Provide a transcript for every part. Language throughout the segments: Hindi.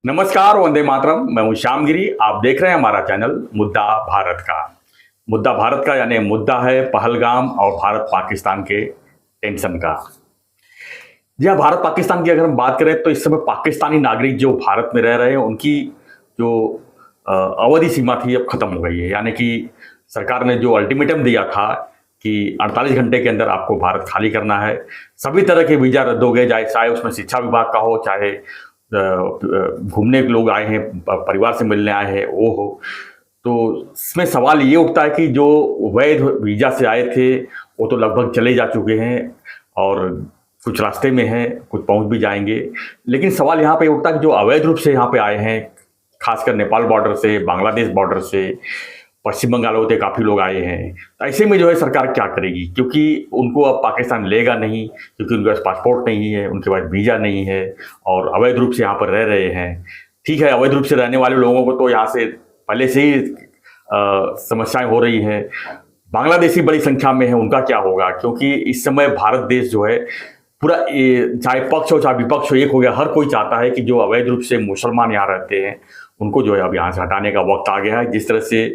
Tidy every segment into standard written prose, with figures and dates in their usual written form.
नमस्कार, वंदे मातरम। मैं हूं श्यामगिरी। आप देख रहे हैं हमारा चैनल मुद्दा भारत का। मुद्दा भारत का यानी मुद्दा है पहलगाम और भारत पाकिस्तान के टेंशन का। जी हाँ, भारत पाकिस्तान की अगर हम बात करें तो इस समय पाकिस्तानी नागरिक जो भारत में रह रहे हैं उनकी जो अवधि सीमा थी अब खत्म हो गई है। यानी कि सरकार ने जो अल्टीमेटम दिया था कि 48 घंटे के अंदर आपको भारत खाली करना है, सभी तरह के वीजा रद्द हो गए, चाहे उसमें शिक्षा विभाग का हो, चाहे घूमने के लोग आए हैं, परिवार से मिलने आए हैं वो हो। तो इसमें सवाल ये उठता है कि जो वैध वीजा से आए थे वो तो लगभग चले जा चुके हैं और कुछ रास्ते में हैं, कुछ पहुंच भी जाएंगे। लेकिन सवाल यहाँ पे उठता है कि जो अवैध रूप से यहाँ पे आए हैं, खासकर नेपाल बॉर्डर से, बांग्लादेश बॉर्डर से, पश्चिम बंगाल होते काफ़ी लोग आए हैं, तो ऐसे में जो है सरकार क्या करेगी? क्योंकि उनको अब पाकिस्तान लेगा नहीं, क्योंकि उनके पास पासपोर्ट नहीं है, उनके पास वीज़ा नहीं है और अवैध रूप से यहाँ पर रह रहे हैं। ठीक है, अवैध रूप से रहने वाले लोगों को तो यहाँ से पहले से ही समस्याएं हो रही हैं। बांग्लादेशी बड़ी संख्या में है, उनका क्या होगा? क्योंकि इस समय भारत देश जो है पूरा, चाहे पक्ष हो चाहे विपक्ष हो, एक हो गया। हर कोई चाहता है कि जो अवैध रूप से मुसलमान यहाँ रहते हैं उनको जो है अब यहाँ से हटाने का वक्त आ गया है। जिस तरह से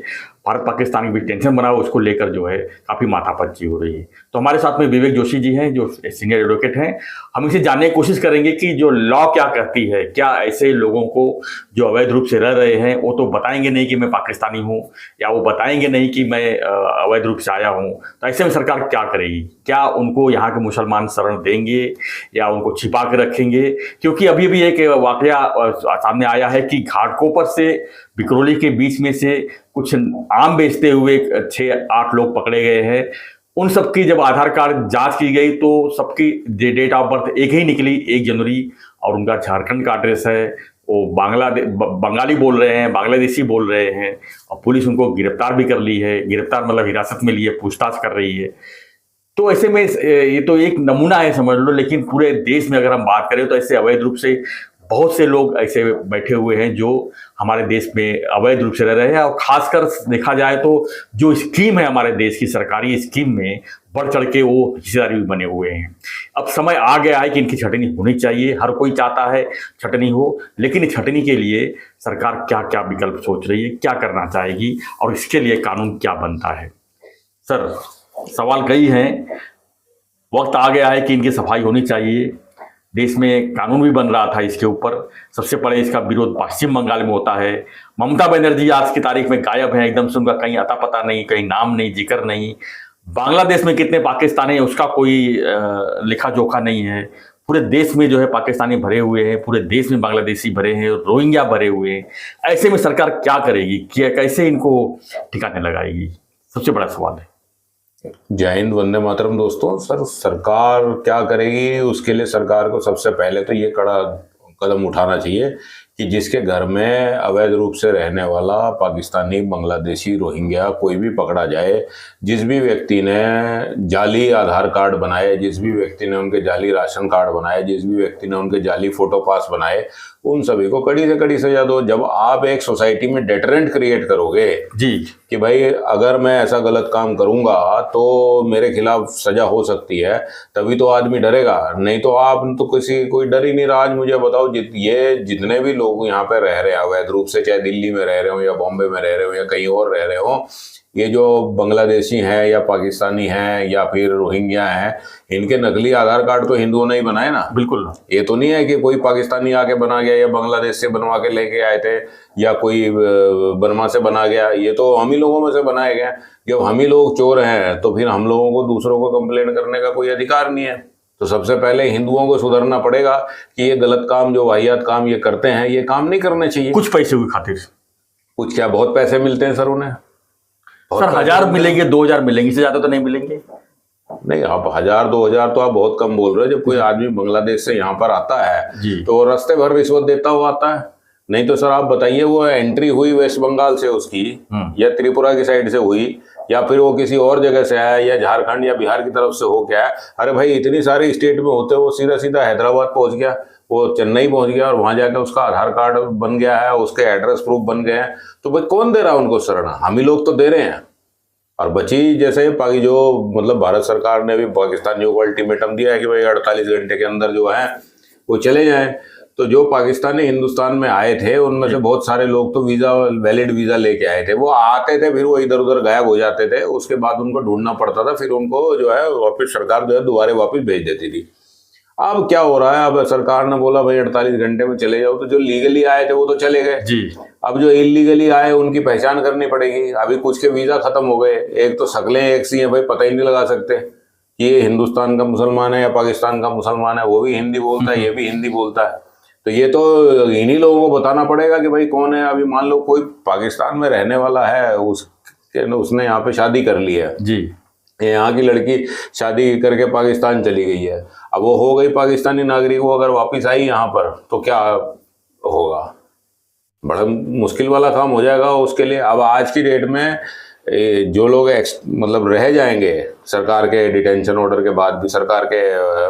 भारत पाकिस्तान की भी टेंशन बना हो, उसको लेकर जो है काफ़ी माथापच्ची हो रही है। तो हमारे साथ में विवेक जोशी जी हैं जो सीनियर एडवोकेट हैं। हम इसे जानने की कोशिश करेंगे कि जो लॉ क्या कहती है, क्या ऐसे लोगों को जो अवैध रूप से रह रहे हैं वो तो बताएंगे नहीं कि मैं पाकिस्तानी हूँ, या वो बताएंगे नहीं कि मैं अवैध रूप से आया हूँ, तो ऐसे में सरकार क्या करेगी? क्या उनको यहाँ के मुसलमान शरण देंगे या उनको छिपा के रखेंगे? क्योंकि अभी भी एक वाकया सामने आया है कि घाटकोपर से बिकरौली के बीच में से कुछ आम बेचते हुए 6-8 लोग पकड़े गए हैं। उन सबकी जब आधार कार्ड जांच की गई तो सबकी डेट ऑफ बर्थ एक ही निकली, 1 जनवरी, और उनका झारखंड का एड्रेस है। वो बंगाली बोल रहे हैं, बांग्लादेशी बोल रहे हैं, और पुलिस उनको गिरफ्तार भी कर ली है। गिरफ्तार मतलब हिरासत में लिए, पूछताछ कर रही है। तो ऐसे में ये तो एक नमूना है समझ लो, लेकिन पूरे देश में अगर हम बात करें तो ऐसे अवैध रूप से बहुत से लोग ऐसे बैठे हुए हैं जो हमारे देश में अवैध रूप से रह रहे हैं। और खासकर देखा जाए तो जो स्कीम है हमारे देश की सरकारी स्कीम में बढ़ चढ़ के वो हिस्सेदारी भी बने हुए हैं। अब समय आ गया है कि इनकी छटनी होनी चाहिए। हर कोई चाहता है छटनी हो, लेकिन इस छटनी के लिए सरकार क्या क्या विकल्प सोच रही है, क्या करना चाहेगी और इसके लिए कानून क्या बनता है? सर, सवाल कई हैं। वक्त आ गया है कि इनकी सफाई होनी चाहिए। देश में कानून भी बन रहा था इसके ऊपर। सबसे पहले इसका विरोध पश्चिम बंगाल में होता है। ममता बनर्जी आज की तारीख में गायब है, एकदम से उनका कहीं अता पता नहीं, कहीं नाम नहीं, जिक्र नहीं। बांग्लादेश में कितने पाकिस्तानी हैं उसका कोई लिखा जोखा नहीं है। पूरे देश में जो है पाकिस्तानी भरे हुए हैं, पूरे देश में बांग्लादेशी भरे हैं, रोहिंग्या भरे हुए हैं। ऐसे में सरकार क्या करेगी, कैसे इनको ठिकाने लगाएगी? सबसे बड़ा सवाल है। जय हिंद, वंदे मातरम। दोस्तों, सरकार क्या करेगी, उसके लिए सरकार को सबसे पहले तो ये कड़ा कदम उठाना चाहिए कि जिसके घर में अवैध रूप से रहने वाला पाकिस्तानी, बांग्लादेशी, रोहिंग्या कोई भी पकड़ा जाए, जिस भी व्यक्ति ने जाली आधार कार्ड बनाए, जिस भी व्यक्ति ने उनके जाली राशन कार्ड बनाए, जिस भी व्यक्ति ने उनके जाली फोटो पास बनाए, उन सभी को कड़ी से कड़ी सजा दो। जब आप एक सोसाइटी में डेटरेंट क्रिएट करोगे जी कि भाई अगर मैं ऐसा गलत काम करूंगा तो मेरे खिलाफ सजा हो सकती है, तभी तो आदमी डरेगा। नहीं तो आप तो कोई डर ही नहीं रहा। आज मुझे बताओ, ये जितने भी लोग यहाँ पे रह रहे हैं अवैध रूप से, चाहे दिल्ली में रह रहे हो या बॉम्बे में रह रहे हो या कहीं और रह रहे हो, ये जो बांग्लादेशी हैं या पाकिस्तानी हैं या फिर रोहिंग्या हैं, इनके नकली आधार कार्ड तो हिंदुओं ने ही बनाए ना। बिल्कुल। ये तो नहीं है कि कोई पाकिस्तानी आके बना गया या बांग्लादेश से बनवा के लेके आए थे या कोई बर्मा से बना गया। ये तो हम ही लोगों में से बनाए गए। जब हम ही लोग चोर हैं तो फिर हम लोगों को दूसरों को कंप्लेंट करने का कोई अधिकार नहीं है। तो सबसे पहले हिंदुओं को सुधरना पड़ेगा कि ये गलत काम, जो वाहियात काम ये करते हैं, ये काम नहीं करने चाहिए। कुछ पैसे की खातिर। कुछ क्या, बहुत पैसे मिलते हैं सर उन्हें। सर 1000 मिलेंगे, 2000 मिलेंगे, इससे ज्यादा तो नहीं मिलेंगे। नहीं, आप 1000-2000 तो आप बहुत कम बोल रहे हो। जब कोई आदमी बांग्लादेश से यहाँ पर आता है तो रास्ते भर रिश्वत देता हुआ आता है। नहीं तो सर आप बताइए, वो एंट्री हुई वेस्ट बंगाल से उसकी, या त्रिपुरा की साइड से हुई, या फिर वो किसी और जगह से आया, या झारखंड या बिहार की तरफ से हो गया। अरे भाई, इतनी सारी स्टेट में होते वो सीधा सीधा हैदराबाद पहुंच गया, वो चेन्नई पहुंच गया और वहां जाके उसका आधार कार्ड बन गया है, उसके एड्रेस प्रूफ बन गए हैं। तो भाई कौन दे रहा है उनको शरण? हम ही लोग तो दे रहे हैं। और बची जैसे जो मतलब भारत सरकार ने भी पाकिस्तानियों को अल्टीमेटम दिया है कि भाई 48 घंटे के अंदर जो है वो चले जाएं। तो जो पाकिस्तानी हिंदुस्तान में आए थे उनमें से बहुत सारे लोग तो वीजा, वैलिड वीजा लेके आए थे। वो आते थे, फिर वो इधर उधर गायब हो जाते थे, उसके बाद उनको ढूंढना पड़ता था, फिर उनको जो है वापस सरकार जो है दोबारा वापस भेज देती थी। अब क्या हो रहा है, अब सरकार ने बोला भाई 48 घंटे में चले जाओ, तो जो लीगली आए थे वो तो चले गए जी। अब जो इलीगली आए उनकी पहचान करनी पड़ेगी। अभी कुछ के वीजा खत्म हो गए, एक तो शक्लें एक सी हैं भाई, पता ही नहीं लगा सकते कि ये हिंदुस्तान का मुसलमान है या पाकिस्तान का मुसलमान है। वो भी हिंदी बोलता है, ये भी हिंदी बोलता है, तो ये तो इन्हीं लोगों को बताना पड़ेगा कि भाई कौन है। अभी मान लो कोई पाकिस्तान में रहने वाला है, उसने यहाँ पे शादी कर ली है जी, यहाँ की लड़की शादी करके पाकिस्तान चली गई है, अब वो हो गई पाकिस्तानी नागरिक, वो अगर वापस आई यहाँ पर तो क्या होगा, बड़ा मुश्किल वाला काम हो जाएगा उसके लिए। अब आज की डेट में जो लोग मतलब रह जाएंगे सरकार के डिटेंशन ऑर्डर के बाद भी, सरकार के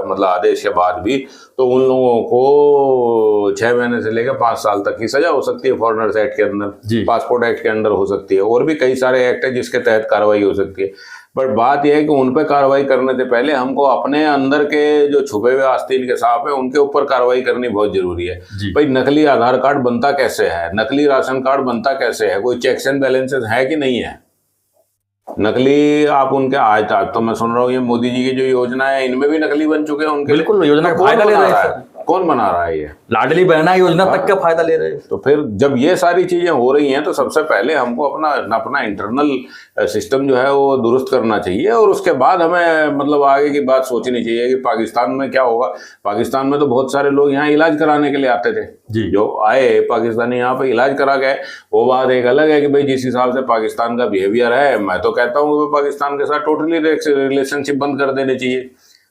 मतलब आदेश के बाद भी, तो उन लोगों को 6 महीने से लेकर 5 साल तक की सजा हो सकती है फॉरेनर्स एक्ट के अंदर, पासपोर्ट एक्ट के अंदर हो सकती है, और भी कई सारे एक्ट है जिसके तहत कार्रवाई हो सकती है। बट बात यह है कि उन पर कार्रवाई करने से पहले हमको अपने अंदर के जो छुपे हुए आस्तीन के सांप है उनके ऊपर कार्रवाई करनी बहुत जरूरी है। भाई नकली आधार कार्ड बनता कैसे है, नकली राशन कार्ड बनता कैसे है, कोई चेक्स एंड बैलेंसेस है कि नहीं है। नकली आप उनके आज तो मैं सुन रहा हूँ ये मोदी जी की जो योजना है इनमें भी नकली बन चुके हैं उनके। बिल्कुल, योजना का फायदा ले रहे हैं। कौन बना रहा है ये लाडली बहना योजना तक का फायदा ले रहे हैं। तो फिर जब ये सारी चीजें हो रही हैं तो सबसे पहले हमको अपना इंटरनल सिस्टम जो है वो दुरुस्त करना चाहिए, और उसके बाद हमें मतलब आगे की बात सोचनी चाहिए कि पाकिस्तान में क्या होगा। पाकिस्तान में तो बहुत सारे लोग यहाँ इलाज कराने के लिए आते थे जी, जो आए पाकिस्तानी यहाँ पे इलाज करा गए, वो बात एक अलग है कि भाई जिस हिसाब से पाकिस्तान का बिहेवियर है, मैं तो कहता हूँ कि पाकिस्तान के साथ टोटली रिलेशनशिप बंद कर देनी चाहिए।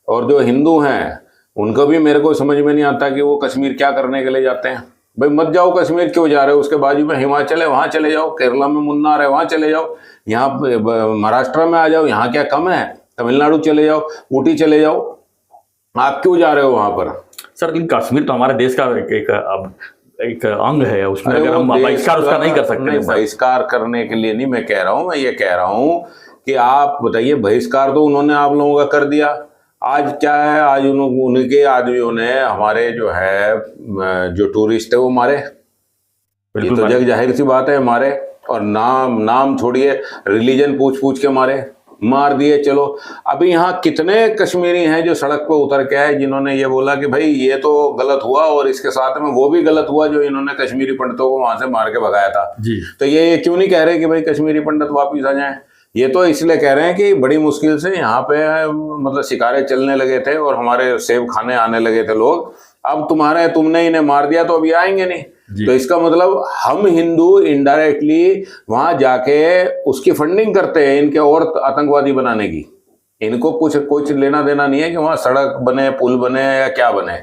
और जो हिंदू हैं उनको भी मेरे को समझ में नहीं आता कि वो कश्मीर क्या करने के लिए जाते हैं। भाई मत जाओ कश्मीर, क्यों जा रहे हो, उसके बाजू में हिमाचल है वहाँ चले जाओ, केरला में मुन्नार है वहाँ चले जाओ, यहाँ महाराष्ट्र में आ जाओ, यहाँ क्या कम है, तमिलनाडु चले जाओ, ऊटी चले जाओ, आप क्यों जा रहे हो वहाँ पर। सर लेकिन कश्मीर तो हमारे देश का एक अंग है, उसमें अगर हम बहिष्कार उसका नहीं कर सकते। बहिष्कार करने के लिए नहीं मैं कह रहा हूँ, मैं ये कह रहा हूँ कि आप बताइए, बहिष्कार तो उन्होंने आप लोगों का कर दिया, आज क्या है, आज उनके आदमियों ने हमारे जो है जो टूरिस्ट है वो मारे, ये तो जग जाहिर सी बात है मारे, और नाम छोड़िए, रिलीजन पूछ के मार दिए। चलो अभी यहाँ कितने कश्मीरी हैं जो सड़क पे उतर के आए जिन्होंने ये बोला कि भाई ये तो गलत हुआ, और इसके साथ में वो भी गलत हुआ जो इन्होंने कश्मीरी पंडितों को वहां से मार के भगाया था जी। तो ये क्यों नहीं कह रहे कि भाई कश्मीरी पंडित वापिस आ जाएं। ये तो इसलिए कह रहे हैं कि बड़ी मुश्किल से यहाँ पे मतलब शिकारे चलने लगे थे और हमारे सेब खाने आने लगे थे लोग, अब तुमने इन्हें मार दिया तो अभी आएंगे नहीं। तो इसका मतलब हम हिंदू इनडायरेक्टली वहां जाके उसकी फंडिंग करते हैं इनके और आतंकवादी बनाने की। इनको कुछ लेना देना नहीं है कि वहां सड़क बने, पुल बने या क्या बने।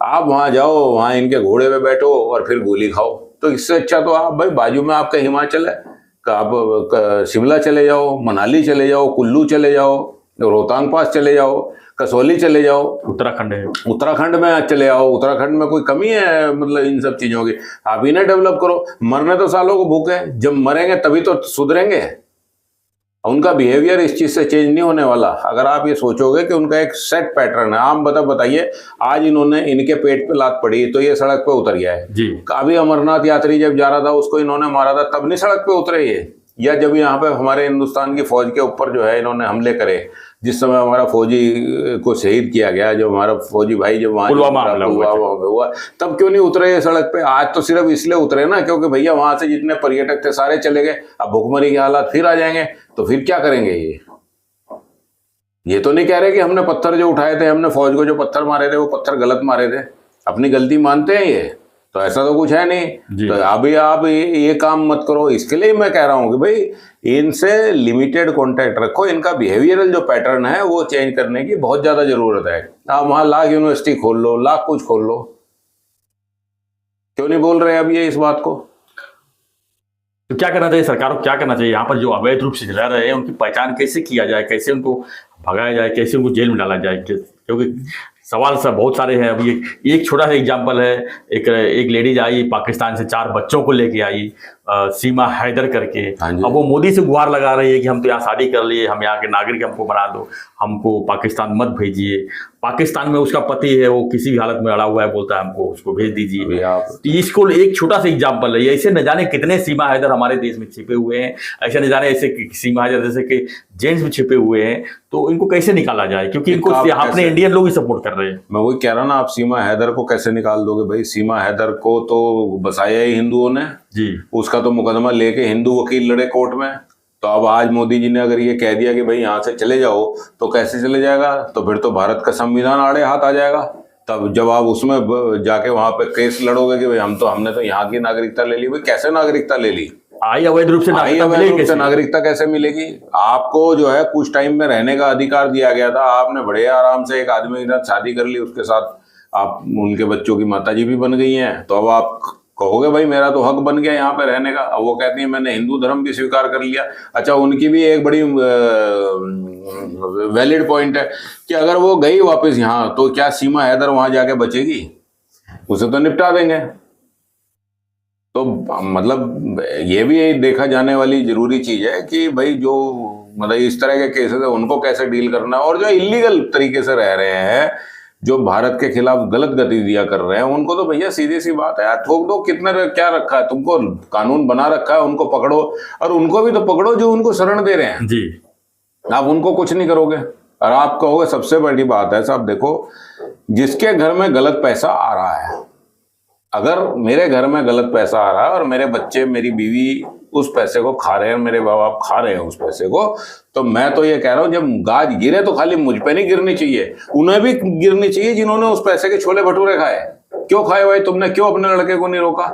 आप वहां जाओ, वहां इनके घोड़े पे बैठो और फिर गोली खाओ। तो इससे अच्छा तो आप भाई बाजू में आपका हिमाचल है, आप शिमला चले जाओ, मनाली चले जाओ, कुल्लू चले जाओ, रोहतांग पास चले जाओ, कसौली चले जाओ, उत्तराखंड है, उत्तराखंड में चले आओ। उत्तराखंड में कोई कमी है मतलब इन सब चीजों की? आप इन्हें डेवलप करो। मरने तो सालों को भूखे, जब मरेंगे तभी तो सुधरेंगे। उनका बिहेवियर इस चीज से चेंज नहीं होने वाला। अगर आप ये सोचोगे कि उनका एक सेट पैटर्न है, आप बताइए आज इन्होंने इनके पेट पे लात पड़ी तो ये सड़क पे उतर गया है जी। अभी अमरनाथ यात्री जब जा रहा था उसको इन्होंने मारा था, तब नहीं सड़क पे उतरे ये? या जब यहाँ पे हमारे हिंदुस्तान की फौज के ऊपर जो है इन्होंने हमले करे, जिस समय हमारा फौजी को शहीद किया गया, जो हमारा फौजी भाई जब वहाँ पुलवामा हुआ, तब क्यों नहीं उतरे ये सड़क पे? आज तो सिर्फ इसलिए उतरे ना क्योंकि भैया वहां से जितने पर्यटक थे सारे चले गए, अब भुखमरी के हालात फिर आ जाएंगे, तो फिर क्या करेंगे ये तो नहीं कह रहे कि हमने पत्थर जो उठाए थे, हमने फौज को जो पत्थर मारे थे वो पत्थर गलत मारे थे, अपनी गलती मानते हैं ये? तो ऐसा तो कुछ है नहीं। तो अभी आप ये काम मत करो। इसके लिए मैं कह रहा हूँ कि भाई इनसे लिमिटेड कांटेक्ट रखो, इनका बिहेवियरल जो पैटर्न है वो चेंज करने की बहुत ज्यादा जरूरत है। आप वहां लाख यूनिवर्सिटी खोल लो, लाख कुछ खोल लो, क्यों नहीं बोल रहे अब ये इस बात को? तो क्या करना चाहिए सरकार को? क्या करना चाहिए? यहाँ पर जो अवैध रूप से रह रहे हैं उनकी पहचान कैसे किया जाए, कैसे उनको भगाया जाए, कैसे उनको जेल में डाला जाए? क्योंकि सवाल सब बहुत सारे हैं। अभी एक छोटा सा एग्जाम्पल है, एक लेडीज आई पाकिस्तान से, 4 बच्चों को लेके आई, सीमा हैदर करके। हाँ जी। अब वो मोदी से गुहार लगा रही है कि हम तो यहाँ शादी कर लिए, हम यहाँ के नागरिक, हमको बना दो, हमको पाकिस्तान मत भेजिए। पाकिस्तान में उसका पति है, वो किसी भी हालत में अड़ा हुआ है, बोलता है हमको उसको भेज दीजिए। अभी आप तो इसको एक छोटा सा एग्जाम्पल है, ऐसे न जाने कितने सीमा हैदर हमारे देश में छिपे हुए हैं, ऐसे न जाने ऐसे सीमा हैदर जैसे कि जेंट्स भी छिपे हुए हैं। तो इनको कैसे निकाला जाए, क्योंकि इनको अपने इंडियन लोग ही सपोर्ट कर रहे हैं। मैं वही कह रहा ना, आप सीमा हैदर को कैसे निकाल दोगे भाई? सीमा हैदर को तो बसाया ही हिंदुओं ने जी। उसका तो मुकदमा लेके हिंदू वकील लड़े कोर्ट में। तो अब आज मोदी जी ने अगर ये कह दिया कि भाई यहाँ से चले जाओ, तो कैसे चले जाएगा? तो फिर तो भारत का संविधान आड़े हाथ आ जाएगा। तब जब आप उसमें जाके वहां पे केस लड़ोगे कि भाई हमने तो यहाँ की नागरिकता ले ली, भाई कैसे नागरिकता ले ली? अवैध रूप से नागरिकता कैसे मिलेगी? आपको जो है कुछ टाइम में रहने का अधिकार दिया गया था, आपने बड़े आराम से एक आदमी के साथ शादी कर ली, उसके साथ आप उनके बच्चों की माताजी भी बन गई हैं। तो अब आप कहोगे भाई मेरा तो हक बन गया यहाँ पे रहने का। अब वो कहती है मैंने हिंदू धर्म भी स्वीकार कर लिया। अच्छा, उनकी भी एक बड़ी वैलिड पॉइंट है कि अगर वो गई वापस यहाँ, तो क्या सीमा हैदर वहां जाके बचेगी? उसे तो निपटा देंगे। तो मतलब ये भी देखा जाने वाली जरूरी चीज है कि भाई जो मतलब इस तरह के केसेस है उनको कैसे डील करना है, और जो इलीगल तरीके से रह रहे हैं, जो भारत के खिलाफ गलत गतिविधियां कर रहे हैं, उनको तो भैया सीधी सी बात है यार, ठोक दो। कितना क्या रखा है तुमको? कानून बना रखा है, उनको पकड़ो, और उनको भी तो पकड़ो जो उनको शरण दे रहे हैं जी। आप उनको कुछ नहीं करोगे। और आप कहोगे सबसे बड़ी बात है साहब, देखो जिसके घर में गलत पैसा आ रहा है, अगर मेरे घर में गलत पैसा आ रहा है और मेरे बच्चे मेरी बीवी उस पैसे को खा रहे हैं, मेरे माँ बाप खा रहे हैं उस पैसे को, तो मैं तो ये कह रहा हूं जब गाज गिरे तो खाली मुझ पे नहीं गिरनी चाहिए, उन्हें भी गिरनी चाहिए जिन्होंने उस पैसे के छोले भटूरे खाए। क्यों खाए भाई तुमने? क्यों अपने लड़के को नहीं रोका?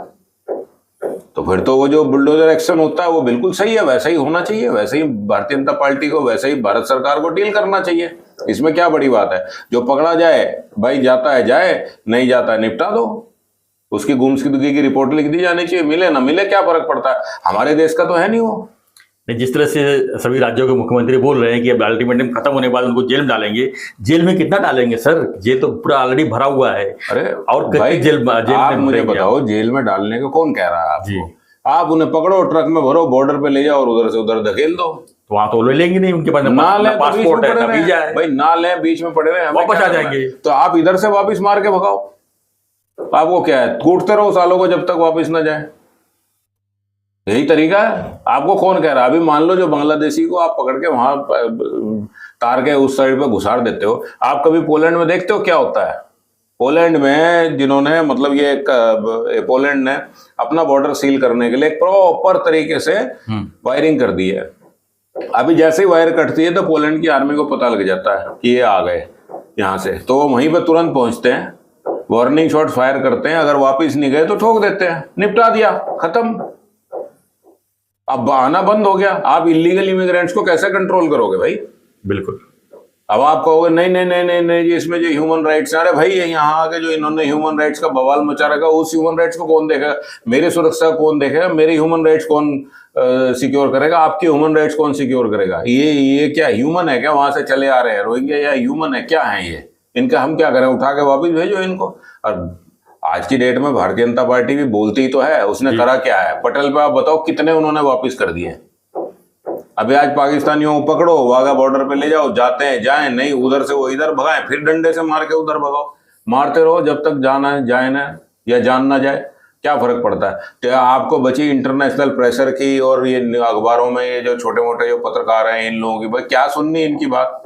तो फिर तो वो जो बुलडोजर एक्शन होता है वो बिल्कुल सही है, वैसा ही होना चाहिए। वैसे ही भारतीय जनता पार्टी को, वैसे ही भारत सरकार को डील करना चाहिए। इसमें क्या बड़ी बात है? जो पकड़ा जाए भाई, जाता है जाए, नहीं जाता है निपटा दो। उसकी गुमशुदगी की रिपोर्ट लिख दी जानी चाहिए, मिले ना मिले क्या फर्क पड़ता है? हमारे देश का तो है नहीं वो। जिस तरह से सभी राज्यों के मुख्यमंत्री बोल रहे हैं कि अब अल्टीमेटम खत्म होने के बाद उनको जेल में डालेंगे, जेल में कितना डालेंगे सर? जेल तो पूरा ऑलरेडी भरा हुआ है। अरे और भाई जेल आप मुझे बताओ, जेल में डालने को कौन कह रहा है आपको? आप उन्हें पकड़ो, ट्रक में भरो, बॉर्डर पे ले जाओ और उधर से उधर धकेल दो। तो वहां तो ले लेंगे नहीं, उनके पास ना ले पासपोर्ट है, ना वीजा है भाई, ना ले, बीच में पड़े रहे, वापस आ जाएंगे। तो आप इधर से वापस मार के भगाओ। आपको क्या है, कूटते रहो सालों को जब तक वापस ना जाए। यही तरीका है। आपको कौन कह रहा है? अभी मान लो जो बांग्लादेशी को आप पकड़ के वहां तार के उस साइड पे घुसाड़ देते हो, आप कभी पोलैंड में देखते हो क्या होता है? पोलैंड में जिन्होंने मतलब ये पोलैंड ने अपना बॉर्डर सील करने के लिए प्रॉपर तरीके से वायरिंग कर दी है। अभी जैसे ही वायर कटती है तो पोलैंड की आर्मी को पता लग जाता है कि ये आ गए यहाँ से, तो वो वहीं पर तुरंत पहुंचते हैं, वार्निंग शॉट फायर करते हैं, अगर वापस नहीं गए तो ठोक देते हैं, निपटा दिया, खत्म। अब आना बंद हो गया। आप इलीगल इमिग्रेंट्स को कैसे कंट्रोल करोगे भाई? बिल्कुल। अब आप कहोगे नहीं नहीं नहीं नहीं नहीं, इसमें जो ह्यूमन राइट्स, अरे भाई यहाँ आके जो इन्होंने ह्यूमन राइट्स का बवाल मचा रखा, उस ह्यूमन राइट्स को कौन देखेगा? मेरी सुरक्षा कौन देखेगा? मेरी ह्यूमन राइट्स कौन सिक्योर करेगा? आपकी ह्यूमन राइट्स कौन सिक्योर करेगा? ये क्या ह्यूमन है क्या? वहां से चले आ रहे हैं रोहिंग्या, या ह्यूमन है क्या है ये? इनका हम क्या करें? उठा के वापिस भेजो इनको। और आज की डेट में भारतीय जनता पार्टी भी बोलती ही तो है, उसने करा क्या है? पटल पे आप बताओ कितने उन्होंने वापिस कर दिए। अभी आज पाकिस्तानियों को पकड़ो, वाघा बॉर्डर पे ले जाओ, जाते हैं जाएं, नहीं उधर से वो इधर भगाएं, फिर डंडे से मार के उधर भगाओ, मारते रहो जब तक जाना है जाए ना, या जान ना जाए, क्या फर्क पड़ता है? तो आपको बची इंटरनेशनल प्रेशर की, और ये अखबारों में ये जो छोटे मोटे जो पत्रकार हैं इन लोगों की, भाई क्या सुननी इनकी बात?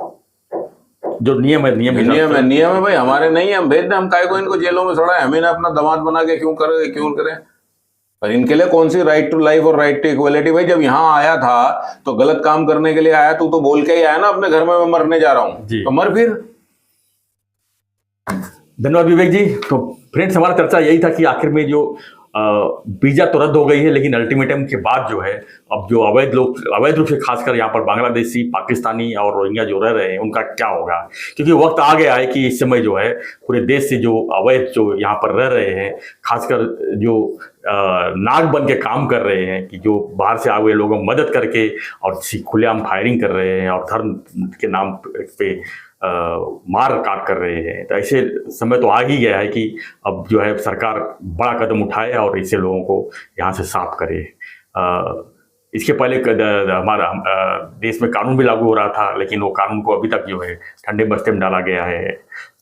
जो नियम है नियम है भाई, हमारे नहीं है, हम भेज दें, हम काय को इनको जेलों में छोड़ा है? हमें अपना दामाद बना के क्यों करें? पर इनके लिए कौन सी राइट टू लाइफ और राइट टू इक्वलिटी? भाई जब यहाँ आया था तो गलत काम करने के लिए आया, तू तो बोल के ही आया ना अपने घर में मैं मरने जा रहा हूं, तो मर फिर। धन्यवाद विवेक जी। तो फ्रेंड्स, हमारा चर्चा यही था कि आखिर में जो वीजा तो रद्द हो गई है, लेकिन अल्टीमेटम के बाद जो है अब जो अवैध रूप से खासकर यहाँ पर बांग्लादेशी, पाकिस्तानी और रोहिंग्या जो रह रहे हैं उनका क्या होगा? क्योंकि वक्त आ गया है कि इस समय जो है पूरे देश से जो अवैध जो यहाँ पर रह रहे हैं, खासकर जो नाग बन के काम कर रहे हैं, कि जो बाहर से आए हुए लोगों को मदद करके और खुलेआम फायरिंग कर रहे हैं और धर्म के नाम पे मार काट कर रहे हैं, तो ऐसे समय तो आ ही गया है कि अब जो है सरकार बड़ा कदम उठाए और ऐसे लोगों को यहाँ से साफ करे। इसके पहले हमारा देश में कानून भी लागू हो रहा था, लेकिन वो कानून को अभी तक जो है ठंडे बस्ते में डाला गया है।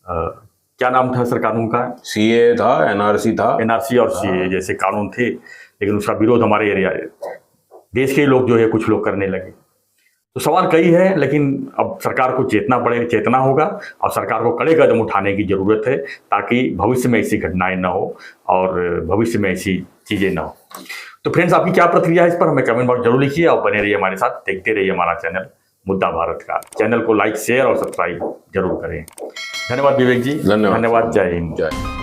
क्या नाम था सर कानून का? सीए था, एनआरसी था। एनआरसी और सीए जैसे कानून थे, लेकिन उसका विरोध हमारे एरिया देश के लोग जो है कुछ लोग करने लगे। तो सवाल कई है, लेकिन अब सरकार को चेतना होगा और सरकार को कड़े कदम उठाने की जरूरत है, ताकि भविष्य में ऐसी घटनाएं ना हो और भविष्य में ऐसी चीजें ना हो। तो फ्रेंड्स, आपकी क्या प्रतिक्रिया है इस पर हमें कमेंट बॉक्स जरूर लिखिए और बने रहिए हमारे साथ, देखते रहिए हमारा चैनल मुद्दा भारत का। चैनल को लाइक, शेयर और सब्सक्राइब जरूर करें। धन्यवाद विवेक जी। धन्यवाद। जय हिंद। जय।